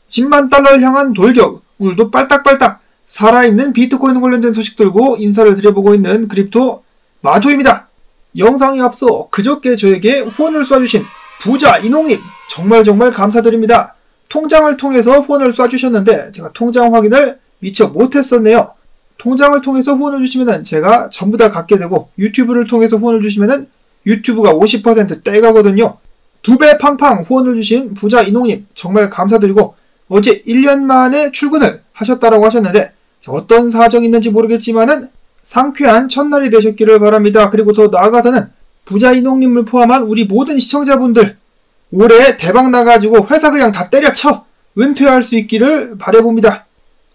10만 달러를 향한 돌격. 오늘도 빨딱빨딱 살아있는 비트코인 관련된 소식 들고 인사를 드려보고 있는 크립토 마토입니다. 영상에 앞서 그저께 저에게 후원을 쏴주신 부자 이농님 정말 감사드립니다. 통장을 통해서 후원을 쏴주셨는데 제가 통장 확인을 미처 못했었네요. 통장을 통해서 후원을 주시면은 제가 전부 다 갖게 되고 유튜브를 통해서 후원을 주시면은 유튜브가 50% 떼가거든요. 2배 팡팡 후원을 주신 부자 이농님 정말 감사드리고 어제 1년 만에 출근을 하셨다라고 하셨는데 어떤 사정이 있는지 모르겠지만은 상쾌한 첫날이 되셨기를 바랍니다. 그리고 더 나아가서는 부자 이농님을 포함한 우리 모든 시청자분들 올해 대박 나가지고 회사 그냥 다 때려쳐 은퇴할 수 있기를 바라봅니다.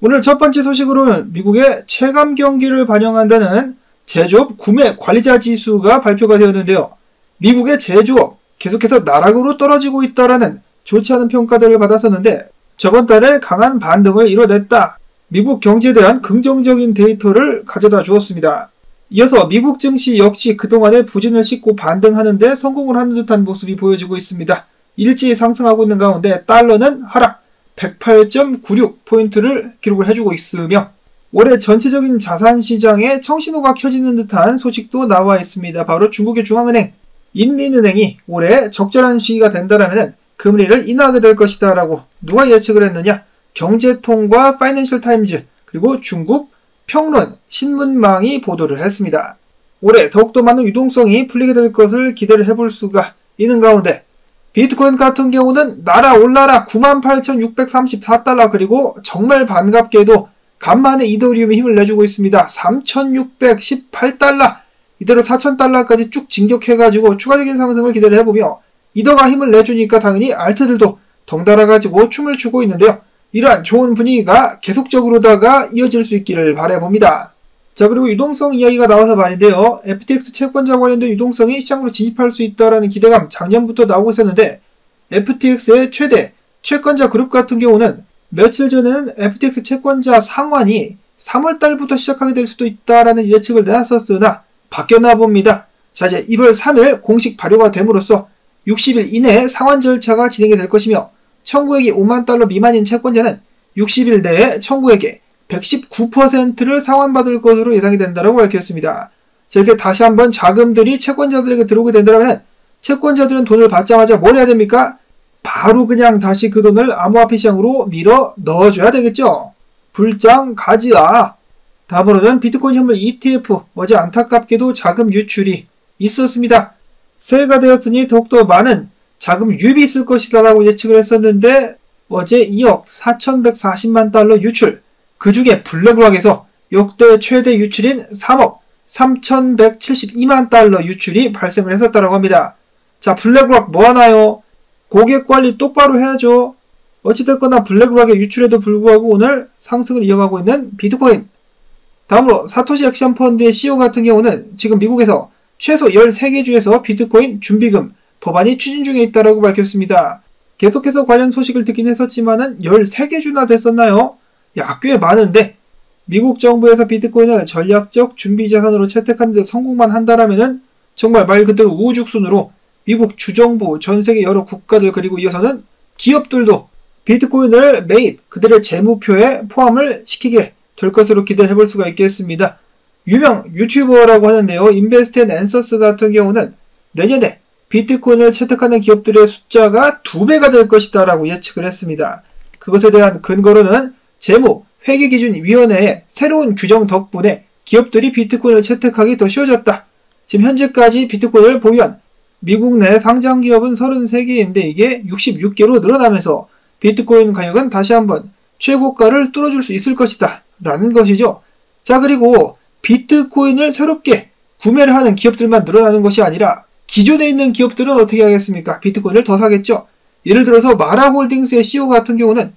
오늘 첫 번째 소식으로는 미국의 체감 경기를 반영한다는 제조업 구매 관리자 지수가 발표가 되었는데요. 미국의 제조업 계속해서 나락으로 떨어지고 있다라는 좋지 않은 평가들을 받았었는데 저번 달에 강한 반등을 이뤄냈다. 미국 경제에 대한 긍정적인 데이터를 가져다 주었습니다. 이어서 미국 증시 역시 그동안의 부진을 씻고 반등하는 데 성공을 하는 듯한 모습이 보여지고 있습니다. 일제히 상승하고 있는 가운데 달러는 하락 108.96포인트를 기록을 해주고 있으며 올해 전체적인 자산시장에 청신호가 켜지는 듯한 소식도 나와 있습니다. 바로 중국의 중앙은행 인민은행이 올해 적절한 시기가 된다라면 금리를 인하하게 될 것이다 라고 누가 예측을 했느냐? 경제통과 파이낸셜 타임즈 그리고 중국 평론 신문망이 보도를 했습니다. 올해 더욱더 많은 유동성이 풀리게 될 것을 기대를 해볼 수가 있는 가운데 비트코인 같은 경우는 날아올라라 98,634달러 그리고 정말 반갑게도 간만에 이더리움이 힘을 내주고 있습니다. 3,618달러 이대로 4,000달러까지 쭉 진격해가지고 추가적인 상승을 기대를 해보며 이더가 힘을 내주니까 당연히 알트들도 덩달아가지고 춤을 추고 있는데요. 이러한 좋은 분위기가 계속적으로다가 이어질 수 있기를 바라봅니다. 자, 그리고 유동성 이야기가 나와서 말인데요. FTX 채권자 관련된 유동성이 시장으로 진입할 수 있다는 기대감 작년부터 나오고 있었는데 FTX의 최대 채권자 그룹 같은 경우는 며칠 전에는 FTX 채권자 상환이 3월달부터 시작하게 될 수도 있다라는 예측을 내놨었으나 바뀌었나 봅니다. 자, 이제 1월 3일 공식 발효가 됨으로써 60일 이내에 상환 절차가 진행이 될 것이며 청구액이 5만 달러 미만인 채권자는 60일 내에 청구액의 119%를 상환받을 것으로 예상이 된다고 밝혔습니다. 자, 이렇게 다시 한번 자금들이 채권자들에게 들어오게 된다면 채권자들은 돈을 받자마자 뭘 해야 됩니까? 바로 그냥 다시 그 돈을 암호화폐 시장으로 밀어 넣어줘야 되겠죠. 불장 가지아. 다음으로는 비트코인 현물 ETF 어제 안타깝게도 자금 유출이 있었습니다. 새해가 되었으니 더욱더 많은 자금 유입이 있을 것이다 라고 예측을 했었는데 어제 2억 4,140만 달러 유출 그 중에 블랙락에서 역대 최대 유출인 3억 3,172만 달러 유출이 발생을 했었다고 합니다. 자, 블랙락 뭐하나요? 고객관리 똑바로 해야죠. 어찌됐거나 블랙락의 유출에도 불구하고 오늘 상승을 이어가고 있는 비트코인. 다음으로 사토시 액션 펀드의 CEO 같은 경우는 지금 미국에서 최소 13개 주에서 비트코인 준비금 법안이 추진 중에 있다고 밝혔습니다. 계속해서 관련 소식을 듣긴 했었지만은 13개 주나 됐었나요? 야, 꽤 많은데 미국 정부에서 비트코인을 전략적 준비자산으로 채택하는 데 성공만 한다라면은 정말 말 그대로 우후죽순으로 미국 주정부, 전세계 여러 국가들 그리고 이어서는 기업들도 비트코인을 매입, 그들의 재무표에 포함을 시키게 될 것으로 기대해볼 수가 있겠습니다. 유명 유튜버라고 하는데요. 인베스트 앤 앤서스 같은 경우는 내년에 비트코인을 채택하는 기업들의 숫자가 2배가 될 것이다 라고 예측을 했습니다. 그것에 대한 근거로는 재무 회계기준위원회의 새로운 규정 덕분에 기업들이 비트코인을 채택하기 더 쉬워졌다. 지금 현재까지 비트코인을 보유한 미국 내 상장 기업은 33개인데 이게 66개로 늘어나면서 비트코인 가격은 다시 한번 최고가를 뚫어줄 수 있을 것이다 라는 것이죠. 자, 그리고 비트코인을 새롭게 구매를 하는 기업들만 늘어나는 것이 아니라 기존에 있는 기업들은 어떻게 하겠습니까? 비트코인을 더 사겠죠. 예를 들어서 마라홀딩스의 CEO 같은 경우는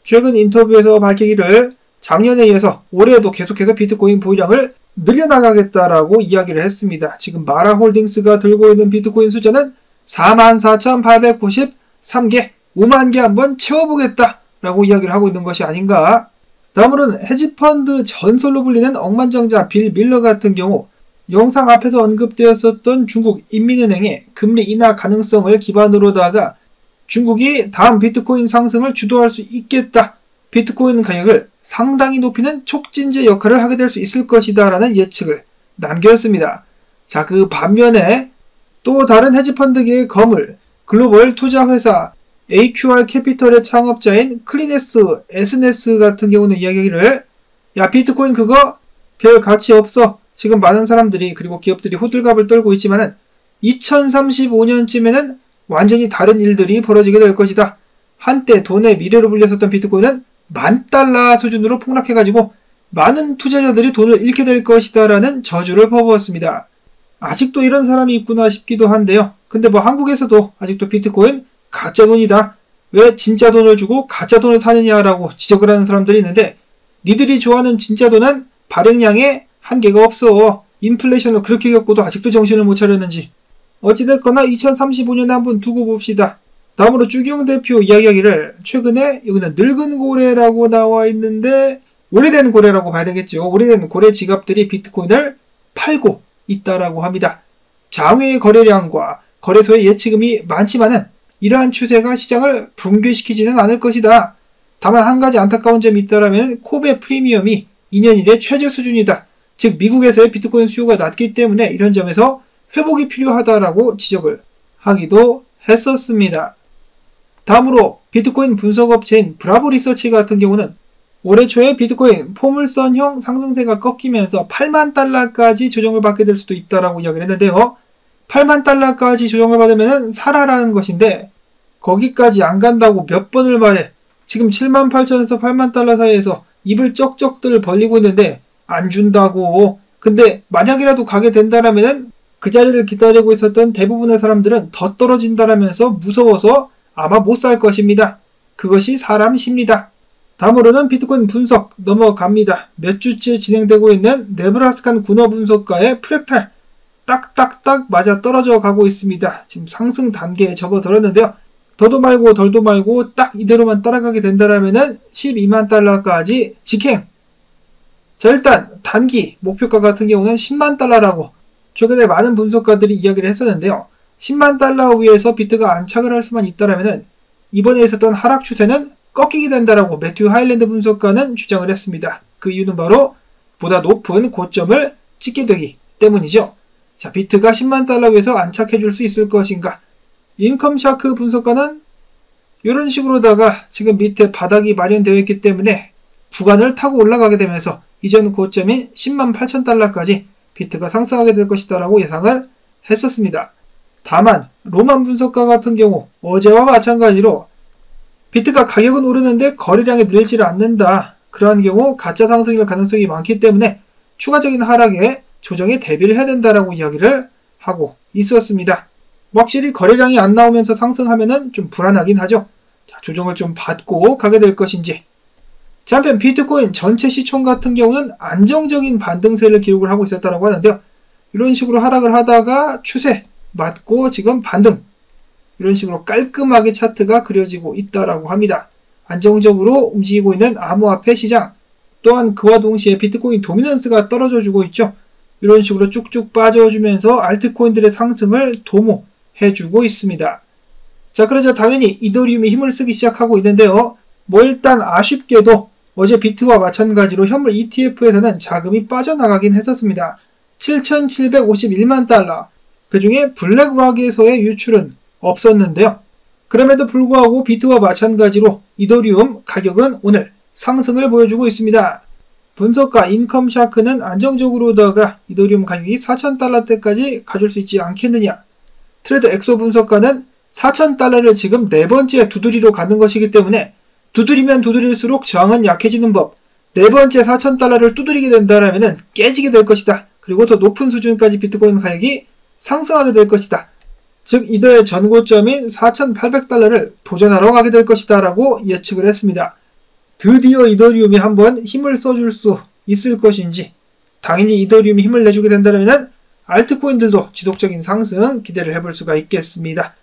최근 인터뷰에서 밝히기를 작년에 이어서 올해에도 계속해서 비트코인 보유량을 늘려나가겠다라고 이야기를 했습니다. 지금 마라홀딩스가 들고 있는 비트코인 숫자는 44,893개, 5만 개 한번 채워보겠다라고 이야기를 하고 있는 것이 아닌가. 다음으로는 헤지펀드 전설로 불리는 억만장자 빌 밀러 같은 경우 영상 앞에서 언급되었었던 중국 인민은행의 금리 인하 가능성을 기반으로다가 중국이 다음 비트코인 상승을 주도할 수 있겠다. 비트코인 가격을 상당히 높이는 촉진제 역할을 하게 될 수 있을 것이다 라는 예측을 남겼습니다. 자, 그 반면에 또 다른 헤지펀드계의 거물, 글로벌 투자회사 AQR 캐피털의 창업자인 클리네스 SNS 같은 경우는 이야기를 야, 비트코인 그거 별 가치 없어. 지금 많은 사람들이 그리고 기업들이 호들갑을 떨고 있지만은 2035년쯤에는 완전히 다른 일들이 벌어지게 될 것이다. 한때 돈의 미래로 불렸었던 비트코인은 $10,000 수준으로 폭락해가지고 많은 투자자들이 돈을 잃게 될 것이다 라는 저주를 퍼부었습니다. 아직도 이런 사람이 있구나 싶기도 한데요. 근데 뭐 한국에서도 아직도 비트코인 가짜 돈이다. 왜 진짜 돈을 주고 가짜 돈을 사느냐라고 지적을 하는 사람들이 있는데 니들이 좋아하는 진짜 돈은 발행량에 한계가 없어. 인플레이션을 그렇게 겪고도 아직도 정신을 못 차렸는지. 어찌됐거나 2035년에 한번 두고 봅시다. 다음으로 주기용 대표 이야기하기를 최근에 여기는 늙은 고래라고 나와 있는데 오래된 고래라고 봐야 되겠죠. 오래된 고래 지갑들이 비트코인을 팔고 있다라고 합니다. 장외의 거래량과 거래소의 예치금이 많지만은 이러한 추세가 시장을 붕괴시키지는 않을 것이다. 다만 한 가지 안타까운 점이 있다라면 코베 프리미엄이 2년 이래 최저 수준이다. 즉 미국에서의 비트코인 수요가 낮기 때문에 이런 점에서 회복이 필요하다라고 지적을 하기도 했었습니다. 다음으로 비트코인 분석업체인 브라보 리서치 같은 경우는 올해 초에 비트코인 포물선형 상승세가 꺾이면서 $80,000까지 조정을 받게 될 수도 있다라고 이야기를 했는데요. $80,000까지 조정을 받으면 사라라는 것인데 거기까지 안 간다고 몇 번을 말해. 지금 78,000에서 $80,000 사이에서 입을 쩍쩍들 벌리고 있는데 안 준다고. 근데 만약이라도 가게 된다라면은 그 자리를 기다리고 있었던 대부분의 사람들은 더 떨어진다라면서 무서워서 아마 못 살 것입니다. 그것이 사람 심리다. 다음으로는 비트코인 분석 넘어갑니다. 몇 주째 진행되고 있는 네브라스칸 군어 분석가의 프랙탈 딱딱딱 맞아 떨어져 가고 있습니다. 지금 상승 단계에 접어들었는데요. 더도 말고 덜도 말고 딱 이대로만 따라가게 된다라면은 $120,000까지 직행. 자, 일단 단기 목표가 같은 경우는 $100,000라고 최근에 많은 분석가들이 이야기를 했었는데요. $100,000 위에서 비트가 안착을 할 수만 있다라면은 이번에 있었던 하락 추세는 꺾이게 된다라고 매튜 하일랜드 분석가는 주장을 했습니다. 그 이유는 바로 보다 높은 고점을 찍게 되기 때문이죠. 자, 비트가 $100,000 위에서 안착해 줄 수 있을 것인가? 인컴샤크 분석가는 이런 식으로다가 지금 밑에 바닥이 마련되어 있기 때문에 구간을 타고 올라가게 되면서 이전 고점인 $108,000까지 비트가 상승하게 될 것이다라고 예상을 했었습니다. 다만 로만 분석가 같은 경우 어제와 마찬가지로 비트가 가격은 오르는데 거래량이 늘지를 않는다. 그러한 경우 가짜 상승일 가능성이 많기 때문에 추가적인 하락에 조정에 대비를 해야 된다라고 이야기를 하고 있었습니다. 확실히 거래량이 안 나오면서 상승하면은 좀 불안하긴 하죠. 자, 조정을 좀 받고 가게 될 것인지. 자, 한편 비트코인 전체 시총 같은 경우는 안정적인 반등세를 기록을 하고 있었다고 하는데요. 이런 식으로 하락을 하다가 추세 맞고 지금 반등. 이런 식으로 깔끔하게 차트가 그려지고 있다라고 합니다. 안정적으로 움직이고 있는 암호화폐 시장. 또한 그와 동시에 비트코인 도미넌스가 떨어져주고 있죠. 이런 식으로 쭉쭉 빠져주면서 알트코인들의 상승을 도모해주고 있습니다. 자, 그러자 당연히 이더리움이 힘을 쓰기 시작하고 있는데요. 뭐 일단 아쉽게도 어제 비트와 마찬가지로 현물 ETF에서는 자금이 빠져나가긴 했었습니다. $7,751만. 그 중에 블랙락에서의 유출은 없었는데요. 그럼에도 불구하고 비트와 마찬가지로 이더리움 가격은 오늘 상승을 보여주고 있습니다. 분석가 인컴샤크는 안정적으로다가 이더리움 가격이 $4,000대까지 가줄 수 있지 않겠느냐. 트레드 엑소 분석가는 $4,000를 지금 네 번째 두드리로 가는 것이기 때문에 두드리면 두드릴수록 저항은 약해지는 법. 네 번째 $4,000를 두드리게 된다라면 깨지게 될 것이다. 그리고 더 높은 수준까지 비트코인 가격이 상승하게 될 것이다. 즉 이더의 전고점인 $4,800를 도전하러 가게 될 것이다 라고 예측을 했습니다. 드디어 이더리움이 한번 힘을 써줄 수 있을 것인지, 당연히 이더리움이 힘을 내주게 된다면 알트코인들도 지속적인 상승 기대를 해볼 수가 있겠습니다.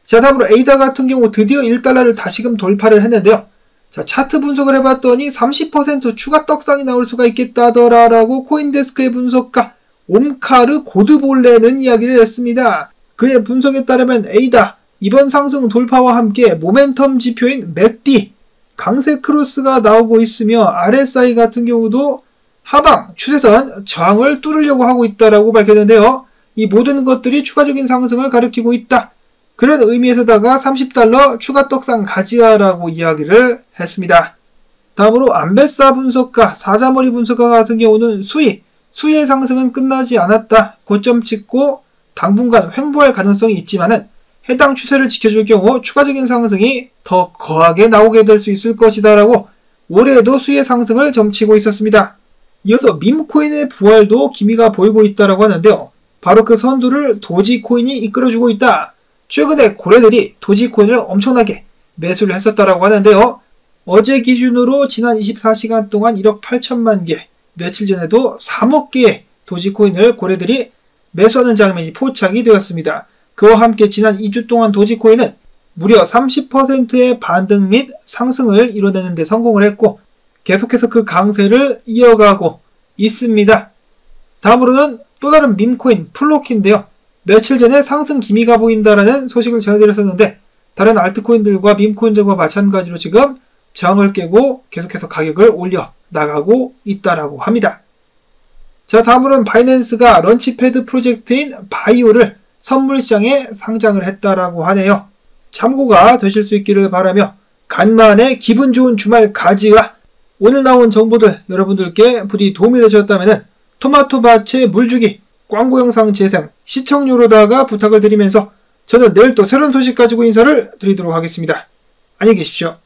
자, 다음으로 에이다 같은 경우 드디어 $1를 다시금 돌파를 했는데요. 자, 차트 분석을 해봤더니 30% 추가 떡상이 나올 수가 있겠다더라라고 코인데스크의 분석가 옴카르 고드볼레는 이야기를 했습니다. 그의 분석에 따르면 에이다 이번 상승 돌파와 함께 모멘텀 지표인 맥D 강세 크로스가 나오고 있으며 RSI 같은 경우도 하방 추세선 저항을 뚫으려고 하고 있다라고 밝혔는데요. 이 모든 것들이 추가적인 상승을 가리키고 있다. 그런 의미에서다가 30달러 추가 떡상 가지야라고 이야기를 했습니다. 다음으로 안배사 분석가, 사자머리 분석가 같은 경우는 수의 상승은 끝나지 않았다. 고점 찍고 당분간 횡보할 가능성이 있지만은 해당 추세를 지켜줄 경우 추가적인 상승이 더 거하게 나오게 될 수 있을 것이다 라고 올해에도 수의 상승을 점치고 있었습니다. 이어서 밈코인의 부활도 기미가 보이고 있다라고 하는데요. 바로 그 선두를 도지코인이 이끌어주고 있다. 최근에 고래들이 도지코인을 엄청나게 매수를 했었다라고 하는데요. 어제 기준으로 지난 24시간 동안 1억 8천만 개, 며칠 전에도 3억 개의 도지코인을 고래들이 매수하는 장면이 포착이 되었습니다. 그와 함께 지난 2주 동안 도지코인은 무려 30%의 반등 및 상승을 이뤄내는 데 성공을 했고 계속해서 그 강세를 이어가고 있습니다. 다음으로는 또 다른 밈코인 플로키인데요. 며칠 전에 상승 기미가 보인다라는 소식을 전해드렸었는데 다른 알트코인들과 밈코인들과 마찬가지로 지금 저항을 깨고 계속해서 가격을 올려 나가고 있다라고 합니다. 자, 다음으로는 바이낸스가 런치패드 프로젝트인 바이오를 선물시장에 상장을 했다라고 하네요. 참고가 되실 수 있기를 바라며 간만에 기분 좋은 주말 가지와 오늘 나온 정보들 여러분들께 부디 도움이 되셨다면 토마토밭에 물주기 광고 영상 재생 시청료로다가 부탁을 드리면서 저는 내일 또 새로운 소식 가지고 인사를 드리도록 하겠습니다. 안녕히 계십시오.